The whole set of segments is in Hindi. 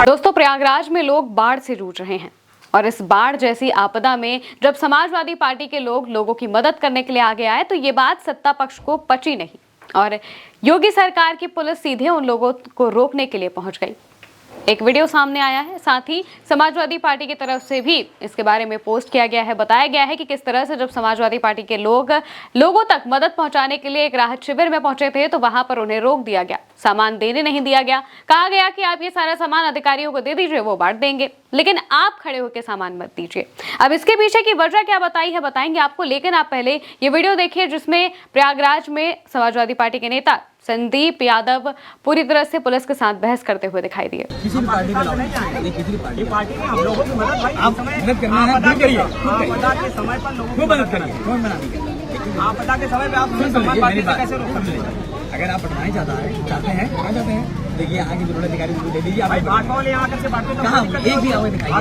दोस्तों, प्रयागराज में लोग बाढ़ से जूझ रहे हैं और इस बाढ़ जैसी आपदा में जब समाजवादी पार्टी के लोग लोगों की मदद करने के लिए आगे आए तो ये बात सत्ता पक्ष को पची नहीं और योगी सरकार की पुलिस सीधे उन लोगों को रोकने के लिए पहुंच गई। एक वीडियो सामने आया है, साथ ही समाजवादी पार्टी की तरफ से भी इसके बारे में पोस्ट किया गया है। बताया गया है कि किस तरह से जब समाजवादी पार्टी के लोग लोगों तक मदद पहुंचाने के लिए एक राहत शिविर में पहुंचे थे तो वहां पर उन्हें रोक दिया गया, सामान देने नहीं दिया गया। कहा गया कि आप ये सारा सामान अधिकारियों को दे दीजिए, वो बांट देंगे, लेकिन आप खड़े होकर सामान मत दीजिए। अब इसके पीछे की वजह क्या बताई है बताएंगे आपको, लेकिन आप पहले ये वीडियो देखिए जिसमें प्रयागराज में समाजवादी पार्टी के नेता संदीप यादव पूरी तरह से पुलिस के साथ बहस करते हुए दिखाई दिए। किसी भी पार्टी में पार्टी में हम लोगों की मदद भाई आप मदद करना है, दूर करिए, आपदा के समय पर लोगों को मदद करिए, कौन मना नहीं करता। आपदा के समय पे आप समाज पार्टी से कैसे रोक सकते हैं? अगर आप बढ़ाना चाहते हैं कहाँ जाते हैं, देखिए आगे जो अधिकारी दे दीजिए। आप बांट वाले यहाँ आकर से बांटते तो कहाँ एक भी आवे दिखाइए।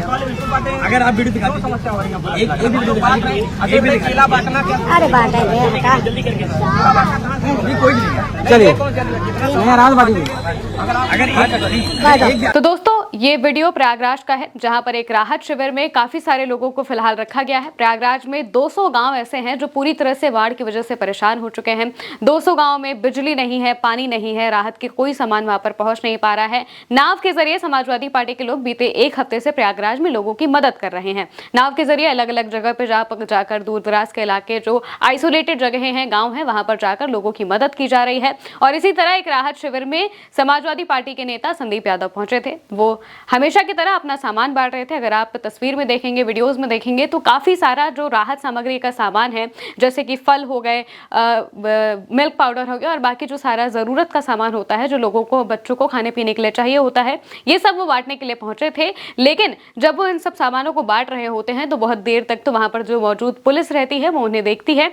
अगर आप वीडियो दिखाते समस्या हो रही है, एक भी वीडियो दिखाइए, एक भी केला बांटना क्या? अरे बांटा है जल्दी करके कोई नहीं, चलिए तो दोस्तों, ये वीडियो प्रयागराज का है जहां पर एक राहत शिविर में काफी सारे लोगों को फिलहाल रखा गया है। प्रयागराज में 200 गांव ऐसे हैं जो पूरी तरह से बाढ़ की वजह से परेशान हो चुके हैं। 200 गांव में बिजली नहीं है, पानी नहीं है, राहत के कोई सामान वहां पर पहुंच नहीं पा रहा है। नाव के जरिए समाजवादी पार्टी के लोग बीते एक हफ्ते से प्रयागराज में लोगों की मदद कर रहे हैं। नाव के जरिए अलग अलग जगह पे जाकर दूर दराज के इलाके जो आइसोलेटेड जगह हैं, गाँव है, वहां पर जाकर लोगों की मदद की जा रही है। और इसी तरह एक राहत शिविर में समाजवादी पार्टी के नेता संदीप यादव पहुंचे थे। वो हमेशा की तरह अपना सामान बांट रहे थे। अगर आप तस्वीर में देखेंगे, वीडियोस में देखेंगे तो काफी सारा जो राहत सामग्री का सामान है, जैसे कि फल हो गए, मिल्क पाउडर हो गया और बाकी जो सारा जरूरत का सामान होता है जो लोगों को, बच्चों को खाने पीने के लिए चाहिए होता है, ये सब वो बांटने के लिए पहुंचे थे। लेकिन जब वो इन सब सामानों को बांट रहे होते हैं तो बहुत देर तक तो वहां पर जो मौजूद पुलिस रहती है वो उन्हें देखती है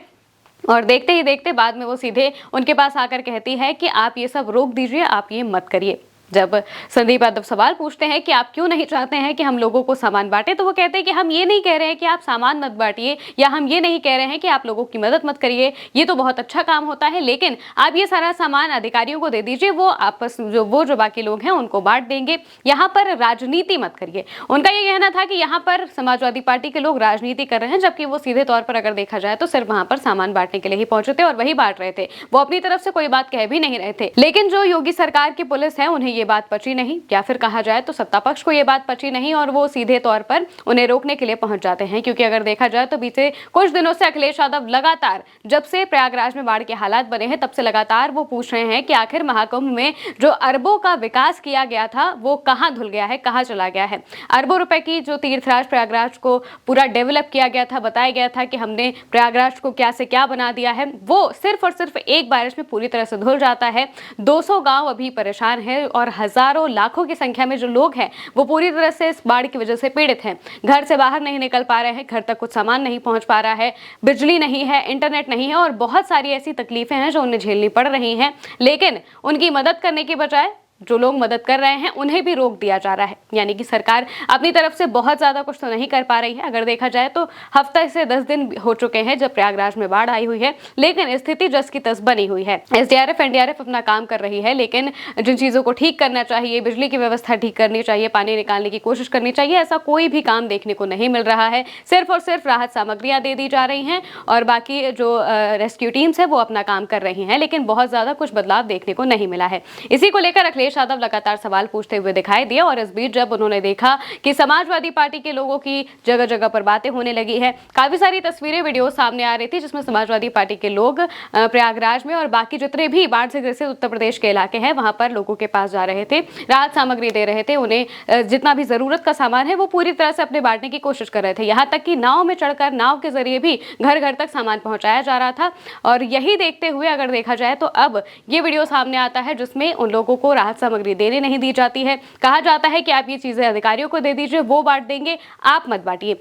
और देखते ही देखते बाद में वो सीधे उनके पास आकर कहती है कि आप ये सब रोक दीजिए, आप ये मत करिए। जब संदीप यादव सवाल पूछते हैं कि आप क्यों नहीं चाहते हैं कि हम लोगों को सामान बांटे, तो वो कहते हैं कि हम ये नहीं कह रहे हैं कि आप सामान मत बांटिए या हम ये नहीं कह रहे हैं कि आप लोगों की मदद मत करिए, ये तो बहुत अच्छा काम होता है, लेकिन आप ये सारा सामान अधिकारियों को दे दीजिए, वो आपस जो बाकी लोग हैं उनको बांट देंगे, यहाँ पर राजनीति मत करिए। उनका ये कहना था कि यहाँ पर समाजवादी पार्टी के लोग राजनीति कर रहे हैं, जबकि वो सीधे तौर पर अगर देखा जाए तो सिर्फ वहां पर सामान बांटने के लिए ही पहुंचे थे और वही बांट रहे थे। वो अपनी तरफ से कोई बात कह भी नहीं रहे थे। लेकिन जो योगी सरकार की पुलिस है उन्हें ये बात पची नहीं, या फिर कहा जाए तो सत्ता पक्ष को ये बात पची नहीं और वो सीधे तौर पर उन्हें रोकने के लिए पहुंच जाते हैं। क्योंकि अगर देखा जाए तो बीते कुछ दिनों से अखिलेश यादव लगातार, जब से प्रयागराज में बाढ़ के हालात बने हैं तब से लगातार वो पूछ रहे हैं कि आखिर महाकुंभ में जो अरबों का विकास किया गया था वो कहां धुल गया है, कहां चला गया है। अरबों रुपए की जो तीर्थराज प्रयागराज को पूरा डेवलप किया गया था, बताया गया था कि हमने प्रयागराज को क्या से क्या बना दिया है, वो सिर्फ और सिर्फ एक बारिश में पूरी तरह से धुल जाता है। 200 गांव अभी परेशान है और हजारों लाखों की संख्या में जो लोग हैं वो पूरी तरह से इस बाढ़ की वजह से पीड़ित हैं। घर से बाहर नहीं निकल पा रहे हैं, घर तक कुछ सामान नहीं पहुंच पा रहा है, बिजली नहीं है, इंटरनेट नहीं है और बहुत सारी ऐसी तकलीफें हैं जो उन्हें झेलनी पड़ रही हैं। लेकिन उनकी मदद करने की बजाय जो लोग मदद कर रहे हैं उन्हें भी रोक दिया जा रहा है। यानी कि सरकार अपनी तरफ से बहुत ज्यादा कुछ तो नहीं कर पा रही है। अगर देखा जाए तो हफ्ता से 10 दिन हो चुके हैं जब प्रयागराज में बाढ़ आई हुई है, लेकिन स्थिति जस की तस बनी हुई है। एसडीआरएफ एनडीआरएफ अपना काम कर रही है, लेकिन जिन चीजों को ठीक करना चाहिए, बिजली की व्यवस्था ठीक करनी चाहिए, पानी निकालने की कोशिश करनी चाहिए, ऐसा कोई भी काम देखने को नहीं मिल रहा है। सिर्फ और सिर्फ राहत सामग्रियां दे दी जा रही हैं और बाकी जो रेस्क्यू टीम्स है वो अपना काम कर रही हैं, लेकिन बहुत ज्यादा कुछ बदलाव देखने को नहीं मिला है। इसी को लेकर अखिलेश यादव लगातार सवाल पूछते हुए दिखाई दिए और इस बीच जब उन्होंने देखा कि समाजवादी पार्टी के लोगों की जगह जगह पर बातें होने लगी है, काफी सारी तस्वीरें, वीडियो सामने आ रही थी जिसमें समाजवादी पार्टी के लोग प्रयागराज में और बाकी जितने भी बाढ़ से ग्रसित उत्तर प्रदेश के इलाके हैं वहां पर लोगों के पास जा रहे थे, राहत सामग्री दे रहे थे, उन्हें जितना भी जरूरत का सामान है वो पूरी तरह से अपने बांटने की कोशिश कर रहे थे। यहाँ तक कि नाव में चढ़कर नाव के जरिए भी घर घर तक सामान पहुंचाया जा रहा था। और यही देखते हुए अगर देखा जाए तो अब ये वीडियो सामने आता है जिसमें उन लोगों को राहत सामग्री देने नहीं दी जाती है। कहा जाता है कि आप ये चीजें अधिकारियों को दे दीजिए, वो बांट देंगे, आप मत बांटिए।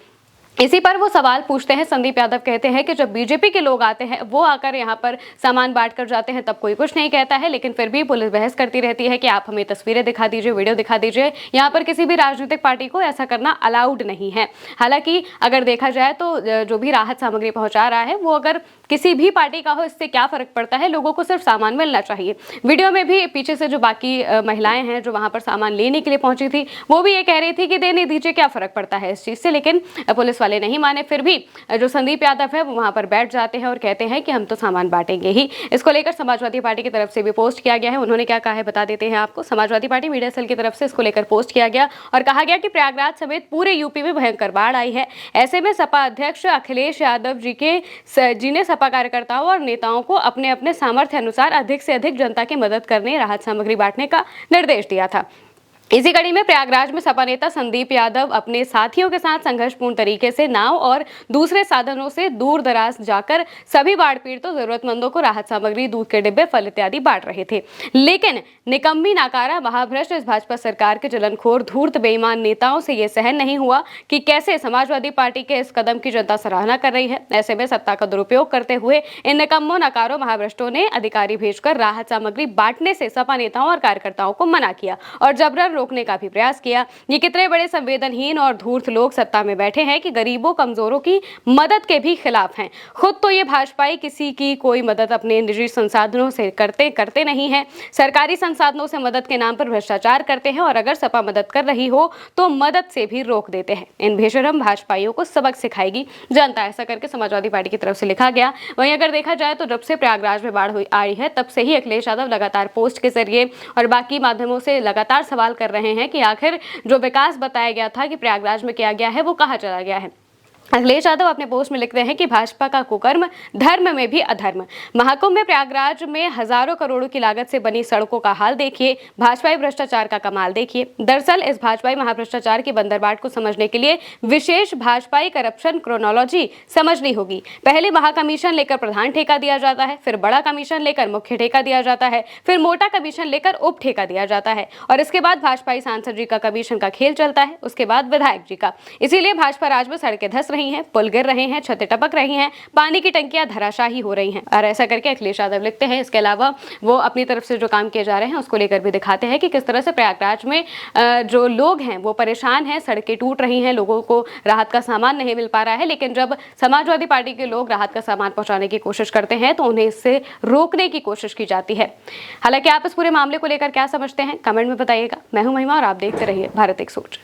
इसी पर वो सवाल पूछते हैं। संदीप यादव कहते हैं कि जब बीजेपी के लोग आते हैं वो आकर यहाँ पर सामान बांट कर जाते हैं तब कोई कुछ नहीं कहता है, लेकिन फिर भी पुलिस बहस करती रहती है कि आप हमें तस्वीरें दिखा दीजिए, वीडियो दिखा दीजिए। यहाँ पर किसी भी राजनीतिक पार्टी को ऐसा करना अलाउड नहीं है। हालांकि अगर देखा जाए तो जो भी राहत सामग्री पहुंचा रहा है वो अगर किसी भी पार्टी का हो, इससे क्या फर्क पड़ता है, लोगों को सिर्फ सामान मिलना चाहिए। वीडियो में भी पीछे से जो बाकी महिलाएं हैं जो वहां पर सामान लेने के लिए पहुंची थी, वो भी ये कह रही थी कि देने दीजिए, क्या फर्क पड़ता है इस चीज से। लेकिन पुलिस वाले नहीं माने, फिर भी जो संदीप यादव है वो वहां पर बैठ जाते हैं और कहते हैं कि हम तो सामान बांटेंगे ही। इसको लेकर समाजवादी पार्टी की तरफ से भी पोस्ट किया गया है। उन्होंने क्या कहा है बता देते हैं आपको। समाजवादी पार्टी मीडिया सेल की तरफ से इसको लेकर पोस्ट किया गया और कहा गया कि प्रयागराज समेत पूरे यूपी में भयंकर बाढ़ आई है। ऐसे में सपा अध्यक्ष अखिलेश यादव जी ने सपा कार्यकर्ताओं और नेताओं को अपने अपने सामर्थ्य अनुसार अधिक से अधिक जनता की मदद करने, राहत सामग्री बांटने का निर्देश दिया था। इसी कड़ी में प्रयागराज में सपा नेता संदीप यादव अपने साथियों के साथ संघर्षपूर्ण तरीके से नाव और दूसरे साधनों से दूर दराज जाकर सभी बाढ़ पीड़ितों, जरूरतमंदों को राहत सामग्री, दूध के डिब्बे, फल इत्यादि बांट रहे थे। लेकिन निकम्मी, नाकारा, महाभ्रष्ट इस भाजपा सरकार के जलनखोर, धूर्त, बेईमान नेताओं से यह सहन नहीं हुआ कि कैसे समाजवादी पार्टी के इस कदम की जनता सराहना कर रही है। ऐसे में सत्ता का दुरुपयोग करते हुए इन निकम्मों, नकारों, महाभ्रष्टों ने अधिकारी भेजकर राहत सामग्री बांटने से सपा नेताओं और कार्यकर्ताओं को मना किया और जबरन रोकने का भी प्रयास किया। ये कितने बड़े संवेदनहीन और धूर्त लोग सत्ता में बैठे हैं कि गरीबों, कमजोरों की मदद के भी खिलाफ हैं। खुद तो ये भाजपाई किसी की कोई मदद अपने निजी संसाधनों से करते नहीं है। सरकारी संसाधनों से मदद के नाम पर भ्रष्टाचार करते हैं और अगर सपा मदद कर रही हो तो मदद से भी रोक देते हैं। इन बेशरम भाजपाइयों को सबक सिखाएगी जनता, ऐसा करके समाजवादी पार्टी की तरफ से लिखा गया। वहीं अगर देखा जाए तो जब से प्रयागराज में बाढ़ आई है तब से ही अखिलेश यादव लगातार पोस्ट के जरिए और बाकी माध्यमों से लगातार सवाल कर रहे हैं कि आखिर जो विकास बताया गया था कि प्रयागराज में किया गया है वो कहां चला गया है। अखिलेश यादव अपने पोस्ट में लिखते हैं कि भाजपा का कुकर्म, धर्म में भी अधर्म। महाकुंभ में प्रयागराज में हजारों करोड़ों की लागत से बनी सड़कों का हाल देखिए, भाजपाई भ्रष्टाचार का कमाल देखिए। दरअसल इस भाजपाई महाभ्रष्टाचार की बंदरबाट को समझने के लिए विशेष भाजपाई करप्शन क्रोनोलॉजी समझनी होगी। पहले महाकमीशन लेकर प्रधान ठेका दिया जाता है, फिर बड़ा कमीशन लेकर मुख्य ठेका दिया जाता है, फिर मोटा कमीशन लेकर उप ठेका दिया जाता है और इसके बाद भाजपाई सांसद जी का कमीशन का खेल चलता है, उसके बाद विधायक जी का। इसीलिए भाजपा राज में सड़कें धस रही हैं, पुल गिर रहे हैं, छतें टपक रही हैं, पानी की टंकियां धराशाही हो रही हैं और ऐसा करके अखिलेश यादव लिखते हैं। इसके अलावा वो अपनी तरफ से जो काम किए जा रहे हैं उसको लेकर भी दिखाते हैं कि किस तरह से प्रयागराज में जो लोग हैं वो परेशान हैं, सड़कें टूट रही हैं, लोगों को राहत का सामान नहीं मिल पा रहा है। लेकिन जब समाजवादी पार्टी के लोग राहत का सामान पहुंचाने की कोशिश करते हैं तो उन्हें इससे रोकने की कोशिश की जाती है। हालांकि आप इस पूरे मामले को लेकर क्या समझते हैं कमेंट में बताइएगा। मैं हूं महिमा और आप देखते रहिए भारत एक सोच।